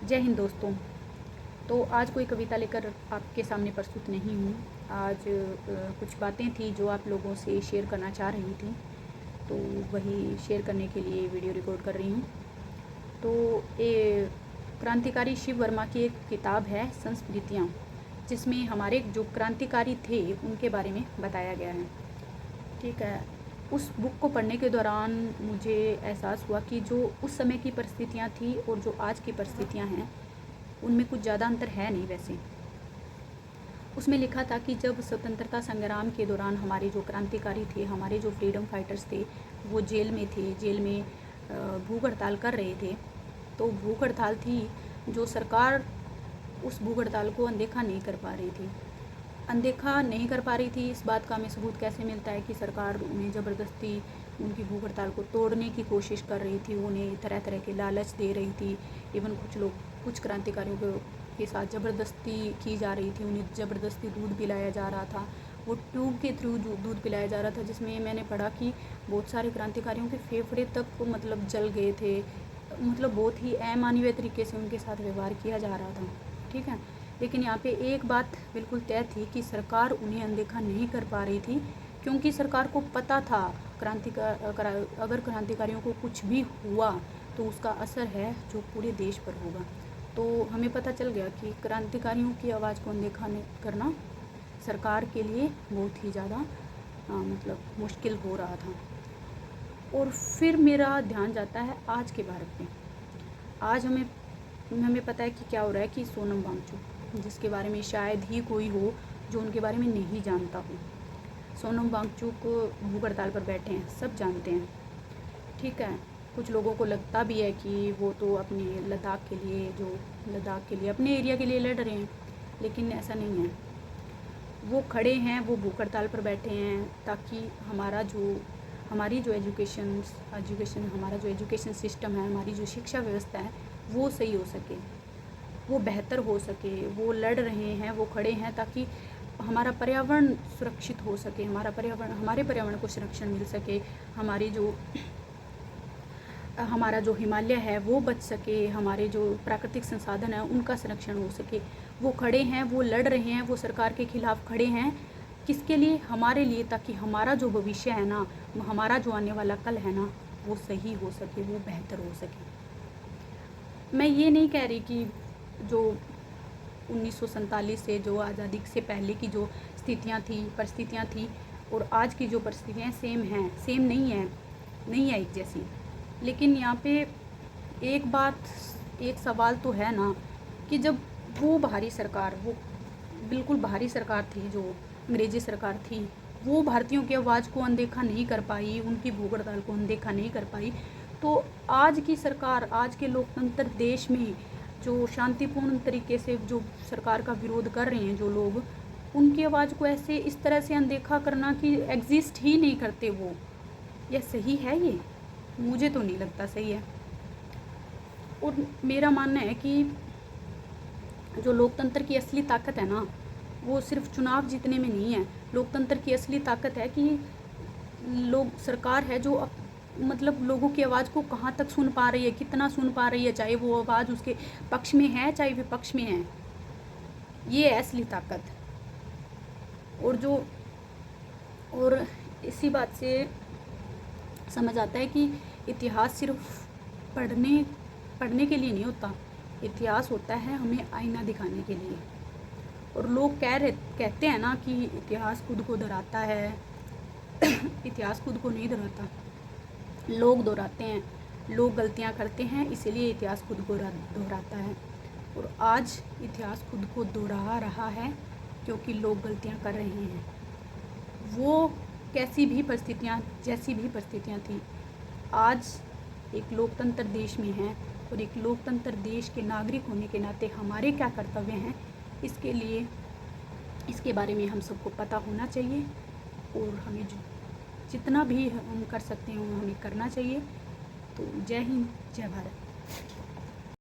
जय हिंद दोस्तों। तो आज कोई कविता लेकर आपके सामने प्रस्तुत नहीं हूँ। आज कुछ बातें थी जो आप लोगों से शेयर करना चाह रही थी, तो वही शेयर करने के लिए वीडियो रिकॉर्ड कर रही हूँ। तो ये क्रांतिकारी शिव वर्मा की एक किताब है संस्मृतियाँ, जिसमें हमारे जो क्रांतिकारी थे उनके बारे में बताया गया है। ठीक है, उस बुक को पढ़ने के दौरान मुझे एहसास हुआ कि जो उस समय की परिस्थितियाँ थी और जो आज की परिस्थितियाँ हैं उनमें कुछ ज़्यादा अंतर है नहीं। वैसे उसमें लिखा था कि जब स्वतंत्रता संग्राम के दौरान हमारे जो क्रांतिकारी थे, हमारे जो फ्रीडम फाइटर्स थे, वो जेल में थे, जेल में भूख हड़ताल कर रहे थे। तो भूख हड़ताल थी जो सरकार उस भूख हड़ताल को अनदेखा नहीं कर पा रही थी। अनदेखा नहीं कर पा रही थी, इस बात का हमें सबूत कैसे मिलता है कि सरकार उन्हें ज़बरदस्ती उनकी भूख हड़ताल को तोड़ने की कोशिश कर रही थी, उन्हें तरह तरह के लालच दे रही थी। इवन कुछ क्रांतिकारियों के साथ ज़बरदस्ती की जा रही थी, उन्हें ज़बरदस्ती दूध पिलाया जा रहा था। वो ट्यूब के थ्रू दूध पिलाया जा रहा था, जिसमें मैंने पढ़ा कि बहुत सारे क्रांतिकारियों के फेफड़े तक मतलब जल गए थे। मतलब बहुत ही अमानवीय तरीके से उनके साथ व्यवहार किया जा रहा था। ठीक है, लेकिन यहाँ पे एक बात बिल्कुल तय थी कि सरकार उन्हें अनदेखा नहीं कर पा रही थी, क्योंकि सरकार को पता था अगर क्रांतिकारियों को कुछ भी हुआ तो उसका असर है जो पूरे देश पर होगा। तो हमें पता चल गया कि क्रांतिकारियों की आवाज़ को अनदेखा करना सरकार के लिए बहुत ही ज़्यादा मतलब मुश्किल हो रहा था। और फिर मेरा ध्यान जाता है आज के भारत में। आज हमें पता है कि क्या हो रहा है कि सोनम वांगचुक, जिसके बारे में शायद ही कोई हो जो उनके बारे में नहीं जानता हो। सोनम वांगचुक भूख हड़ताल पर बैठे हैं, सब जानते हैं। ठीक है, कुछ लोगों को लगता भी है कि वो तो अपने लद्दाख के लिए अपने एरिया के लिए लड़ रहे हैं, लेकिन ऐसा नहीं है। वो खड़े हैं, वो भूख हड़ताल पर बैठे हैं ताकि हमारी जो एजुकेशन हमारा जो एजुकेशन सिस्टम है, हमारी जो शिक्षा व्यवस्था है, वो सही हो सके, वो बेहतर हो सके। वो लड़ रहे हैं, वो खड़े हैं ताकि हमारा पर्यावरण सुरक्षित हो सके, हमारे पर्यावरण को संरक्षण मिल सके, हमारा जो हिमालय है वो बच सके, हमारे जो प्राकृतिक संसाधन है उनका संरक्षण हो सके। वो खड़े हैं, वो लड़ रहे हैं, वो सरकार के खिलाफ खड़े हैं। किसके लिए? हमारे लिए, ताकि हमारा जो भविष्य है ना, हमारा जो आने वाला कल है ना, वो सही हो सके, वो बेहतर हो सके। मैं ये नहीं कह रही कि जो 1947 से जो आज़ादी से पहले की जो परिस्थितियाँ थी और आज की जो परिस्थितियाँ सेम नहीं है एक जैसी। लेकिन यहाँ पे एक सवाल तो है ना कि जब वो बिल्कुल बाहरी सरकार थी, जो अंग्रेज़ी सरकार थी, वो भारतीयों की आवाज़ को अनदेखा नहीं कर पाई, उनकी भूख हड़ताल को अनदेखा नहीं कर पाई, तो आज की सरकार, आज के लोकतंत्र देश में जो शांतिपूर्ण तरीके से जो सरकार का विरोध कर रहे हैं जो लोग, उनकी आवाज़ को ऐसे इस तरह से अनदेखा करना कि एग्जिस्ट ही नहीं करते वो, यह सही है? ये मुझे तो नहीं लगता सही है। और मेरा मानना है कि जो लोकतंत्र की असली ताकत है ना, वो सिर्फ चुनाव जीतने में नहीं है। लोकतंत्र की असली ताकत है कि सरकार है जो मतलब लोगों की आवाज़ को कहाँ तक सुन पा रही है, कितना सुन पा रही है, चाहे वो आवाज़ उसके पक्ष में है चाहे विपक्ष में है। ये है असली ताकत। और इसी बात से समझ आता है कि इतिहास सिर्फ पढ़ने के लिए नहीं होता, इतिहास होता है हमें आईना दिखाने के लिए। और लोग कहते हैं ना कि इतिहास खुद को दोहराता है। इतिहास खुद को नहीं दोहराता, लोग दोहराते हैं, लोग गलतियां करते हैं, इसीलिए इतिहास खुद को दोहराता है। और आज इतिहास खुद को दोहरा रहा है क्योंकि लोग गलतियां कर रहे हैं। वो जैसी भी परिस्थितियां थी, आज एक लोकतंत्र देश में हैं, और एक लोकतंत्र देश के नागरिक होने के नाते हमारे क्या कर्तव्य हैं, इसके बारे में हम सबको पता होना चाहिए। और हमें जितना भी हम कर सकते हैं वो हमें करना चाहिए। तो जय हिंद, जय भारत।